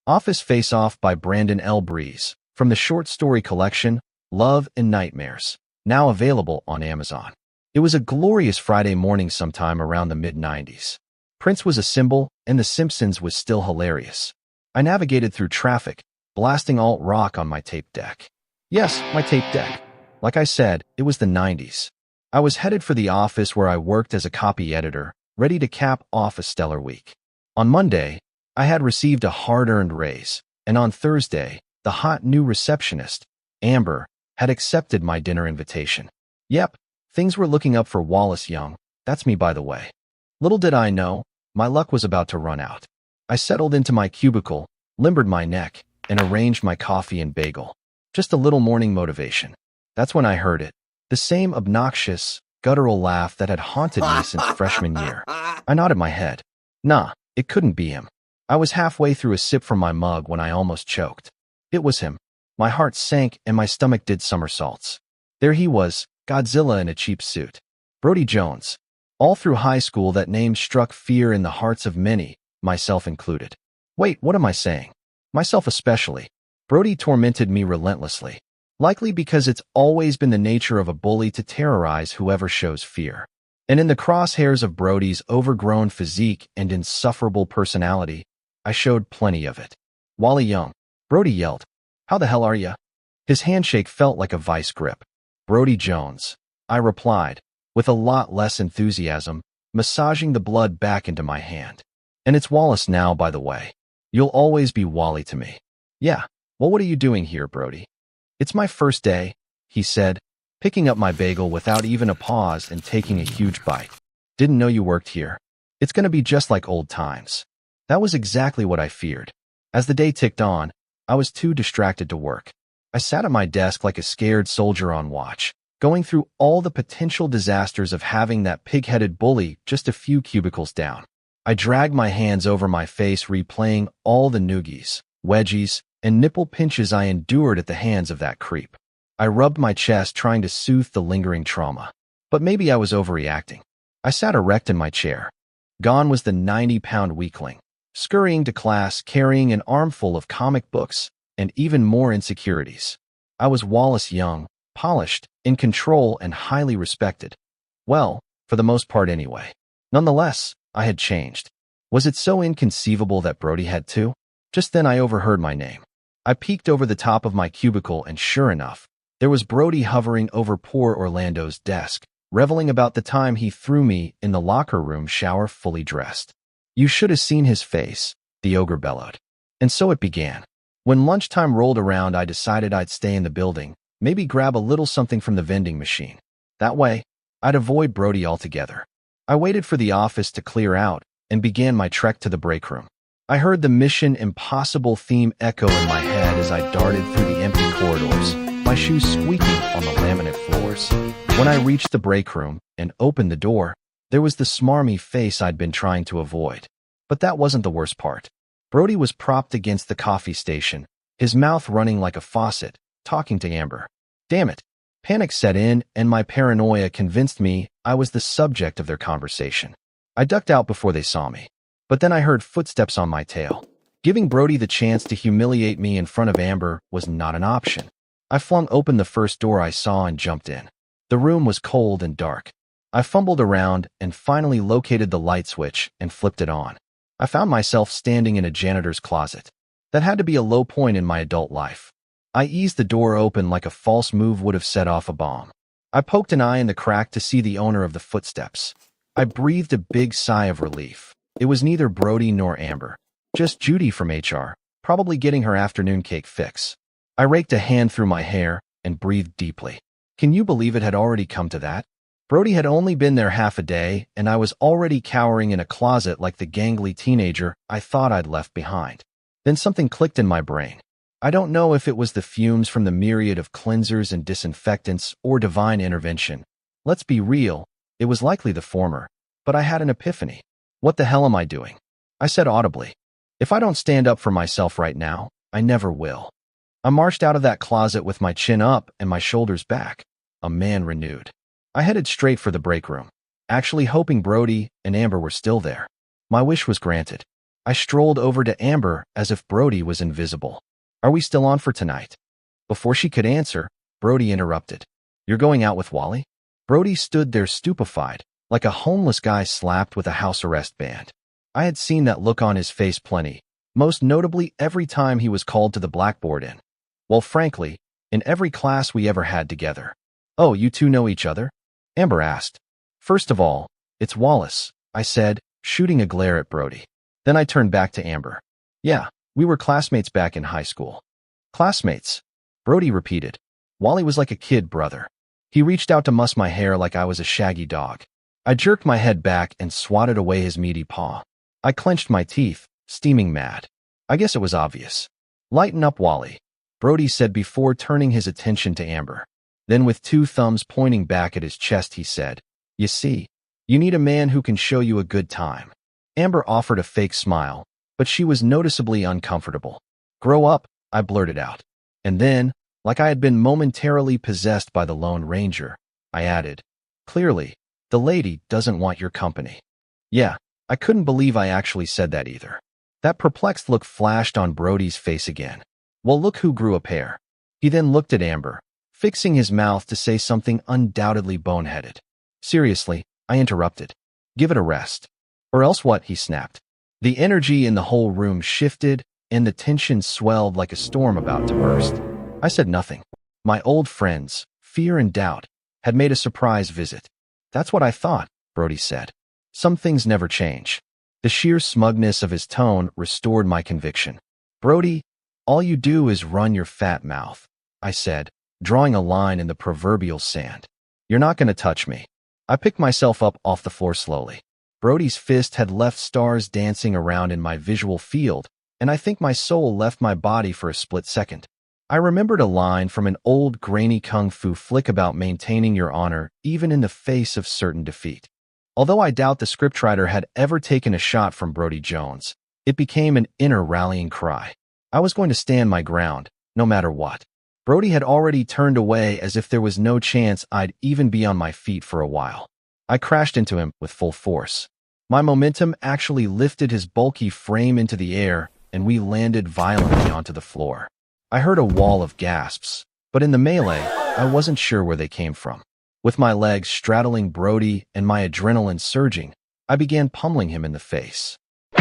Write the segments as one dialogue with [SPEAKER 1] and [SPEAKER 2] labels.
[SPEAKER 1] Office Face-Off by Brandon L. Breeze, from the short story collection, Love and Nightmares, now available on Amazon. It was a glorious Friday morning sometime around the mid-90s. Prince was a symbol, and The Simpsons was still hilarious. I navigated through traffic, blasting alt-rock on my tape deck. Yes, my tape deck. Like I said, it was the 90s. I was headed for the office where I worked as a copy editor, ready to cap off a stellar week. On Monday, I had received a hard-earned raise, and on Thursday, the hot new receptionist, Amber, had accepted my dinner invitation. Yep, things were looking up for Wallace Young. That's me, by the way. Little did I know, my luck was about to run out. I settled into my cubicle, limbered my neck, and arranged my coffee and bagel. Just a little morning motivation. That's when I heard it. The same obnoxious, guttural laugh that had haunted me since freshman year. I nodded my head. Nah, it couldn't be him. I was halfway through a sip from my mug when I almost choked. It was him. My heart sank and my stomach did somersaults. There he was, Godzilla in a cheap suit. Brody Jones. All through high school that name struck fear in the hearts of many, myself included. Wait, what am I saying? Myself especially. Brody tormented me relentlessly. Likely because it's always been the nature of a bully to terrorize whoever shows fear. And in the crosshairs of Brody's overgrown physique and insufferable personality, I showed plenty of it. Wally Young. Brody yelled, "How the hell are ya?" His handshake felt like a vice grip. Brody Jones. I replied, with a lot less enthusiasm, massaging the blood back into my hand. And it's Wallace now, by the way. You'll always be Wally to me. Yeah, well, what are you doing here, Brody? It's my first day, he said, picking up my bagel without even a pause and taking a huge bite. Didn't know you worked here. It's gonna be just like old times. That was exactly what I feared. As the day ticked on, I was too distracted to work. I sat at my desk like a scared soldier on watch, going through all the potential disasters of having that pig-headed bully just a few cubicles down. I dragged my hands over my face, replaying all the noogies, wedgies, and nipple pinches I endured at the hands of that creep. I rubbed my chest, trying to soothe the lingering trauma. But maybe I was overreacting. I sat erect in my chair. Gone was the 90-pound weakling, scurrying to class, carrying an armful of comic books, and even more insecurities. I was Wallace Young, polished, in control, and highly respected. Well, for the most part anyway. Nonetheless, I had changed. Was it so inconceivable that Brody had too? Just then I overheard my name. I peeked over the top of my cubicle, and sure enough, there was Brody hovering over poor Orlando's desk, reveling about the time he threw me in the locker room shower fully dressed. You should have seen his face, the ogre bellowed. And so it began. When lunchtime rolled around, I decided I'd stay in the building, maybe grab a little something from the vending machine. That way, I'd avoid Brody altogether. I waited for the office to clear out and began my trek to the break room. I heard the Mission Impossible theme echo in my head as I darted through the empty corridors, my shoes squeaking on the laminate floors. When I reached the break room and opened the door, there was the smarmy face I'd been trying to avoid. But that wasn't the worst part. Brody was propped against the coffee station, his mouth running like a faucet, talking to Amber. Damn it. Panic set in, and my paranoia convinced me I was the subject of their conversation. I ducked out before they saw me. But then I heard footsteps on my tail. Giving Brody the chance to humiliate me in front of Amber was not an option. I flung open the first door I saw and jumped in. The room was cold and dark. I fumbled around and finally located the light switch and flipped it on. I found myself standing in a janitor's closet. That had to be a low point in my adult life. I eased the door open like a false move would have set off a bomb. I poked an eye in the crack to see the owner of the footsteps. I breathed a big sigh of relief. It was neither Brody nor Amber. Just Judy from HR, probably getting her afternoon cake fix. I raked a hand through my hair and breathed deeply. Can you believe it had already come to that? Brody had only been there half a day, and I was already cowering in a closet like the gangly teenager I thought I'd left behind. Then something clicked in my brain. I don't know if it was the fumes from the myriad of cleansers and disinfectants or divine intervention. Let's be real, it was likely the former. But I had an epiphany. What the hell am I doing? I said audibly. If I don't stand up for myself right now, I never will. I marched out of that closet with my chin up and my shoulders back, a man renewed. I headed straight for the break room, actually hoping Brody and Amber were still there. My wish was granted. I strolled over to Amber as if Brody was invisible. Are we still on for tonight? Before she could answer, Brody interrupted. You're going out with Wally? Brody stood there stupefied, like a homeless guy slapped with a house arrest band. I had seen that look on his face plenty, most notably every time he was called to the blackboard in. Well, frankly, in every class we ever had together. Oh, you two know each other? Amber asked. First of all, it's Wallace, I said, shooting a glare at Brody. Then I turned back to Amber. Yeah, we were classmates back in high school. Classmates, Brody repeated. Wally was like a kid brother. He reached out to muss my hair like I was a shaggy dog. I jerked my head back and swatted away his meaty paw. I clenched my teeth, steaming mad. I guess it was obvious. Lighten up, Wally, Brody said before turning his attention to Amber. Then with two thumbs pointing back at his chest, he said, You see, you need a man who can show you a good time. Amber offered a fake smile, but she was noticeably uncomfortable. Grow up, I blurted out. And then, like I had been momentarily possessed by the Lone Ranger, I added, Clearly, the lady doesn't want your company. Yeah, I couldn't believe I actually said that either. That perplexed look flashed on Brody's face again. Well, look who grew a pair. He then looked at Amber, fixing his mouth to say something undoubtedly boneheaded. Seriously, I interrupted. Give it a rest. Or else what, he snapped. The energy in the whole room shifted, and the tension swelled like a storm about to burst. I said nothing. My old friends, Fear and Doubt, had made a surprise visit. That's what I thought, Brody said. Some things never change. The sheer smugness of his tone restored my conviction. Brody, all you do is run your fat mouth, I said, drawing a line in the proverbial sand. You're not going to touch me. I picked myself up off the floor slowly. Brody's fist had left stars dancing around in my visual field, and I think my soul left my body for a split second. I remembered a line from an old grainy kung fu flick about maintaining your honor even in the face of certain defeat. Although I doubt the scriptwriter had ever taken a shot from Brody Jones, it became an inner rallying cry. I was going to stand my ground, no matter what. Brody had already turned away as if there was no chance I'd even be on my feet for a while. I crashed into him with full force. My momentum actually lifted his bulky frame into the air, and we landed violently onto the floor. I heard a wall of gasps, but in the melee, I wasn't sure where they came from. With my legs straddling Brody and my adrenaline surging, I began pummeling him in the face.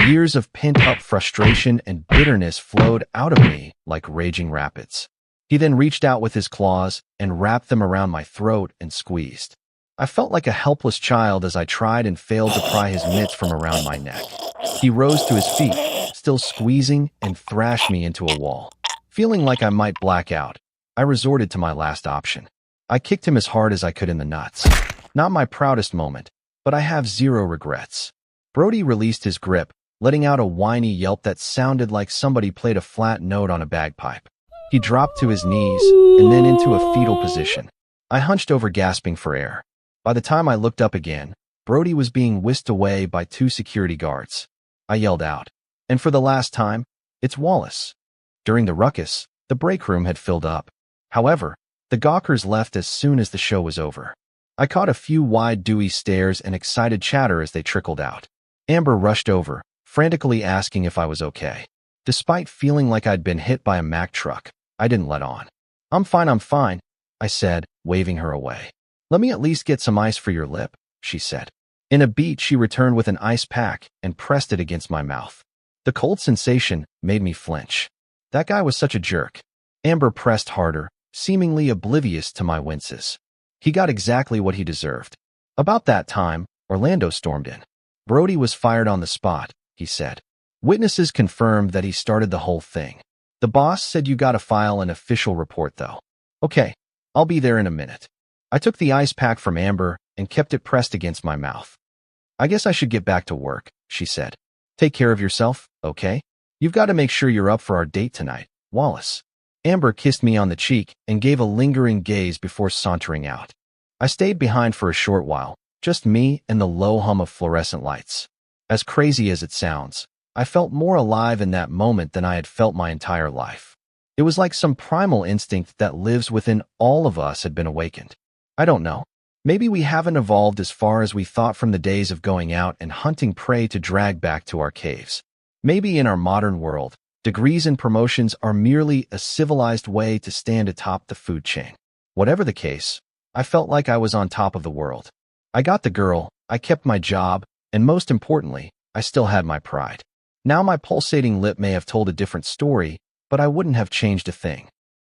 [SPEAKER 1] Years of pent-up frustration and bitterness flowed out of me like raging rapids. He then reached out with his claws and wrapped them around my throat and squeezed. I felt like a helpless child as I tried and failed to pry his mitts from around my neck. He rose to his feet, still squeezing, and thrashed me into a wall. Feeling like I might black out, I resorted to my last option. I kicked him as hard as I could in the nuts. Not my proudest moment, but I have zero regrets. Brody released his grip, letting out a whiny yelp that sounded like somebody played a flat note on a bagpipe. He dropped to his knees and then into a fetal position. I hunched over, gasping for air. By the time I looked up again, Brody was being whisked away by two security guards. I yelled out, and for the last time, it's Wallace. During the ruckus, the break room had filled up. However, the gawkers left as soon as the show was over. I caught a few wide, dewy stares and excited chatter as they trickled out. Amber rushed over, frantically asking if I was okay. Despite feeling like I'd been hit by a Mack truck, I didn't let on. I'm fine, I said, waving her away. Let me at least get some ice for your lip, she said. In a beat, she returned with an ice pack and pressed it against my mouth. The cold sensation made me flinch. That guy was such a jerk. Amber pressed harder, seemingly oblivious to my winces. He got exactly what he deserved. About that time, Orlando stormed in. Brody was fired on the spot, he said. Witnesses confirmed that he started the whole thing. The boss said you gotta file an official report, though. Okay, I'll be there in a minute. I took the ice pack from Amber and kept it pressed against my mouth. I guess I should get back to work, she said. Take care of yourself, okay? You've got to make sure you're up for our date tonight, Wallace. Amber kissed me on the cheek and gave a lingering gaze before sauntering out. I stayed behind for a short while, just me and the low hum of fluorescent lights. As crazy as it sounds, I felt more alive in that moment than I had felt my entire life. It was like some primal instinct that lives within all of us had been awakened. I don't know. Maybe we haven't evolved as far as we thought from the days of going out and hunting prey to drag back to our caves. Maybe in our modern world, degrees and promotions are merely a civilized way to stand atop the food chain. Whatever the case, I felt like I was on top of the world. I got the girl, I kept my job, and most importantly, I still had my pride. Now my pulsating lip may have told a different story, but I wouldn't have changed a thing.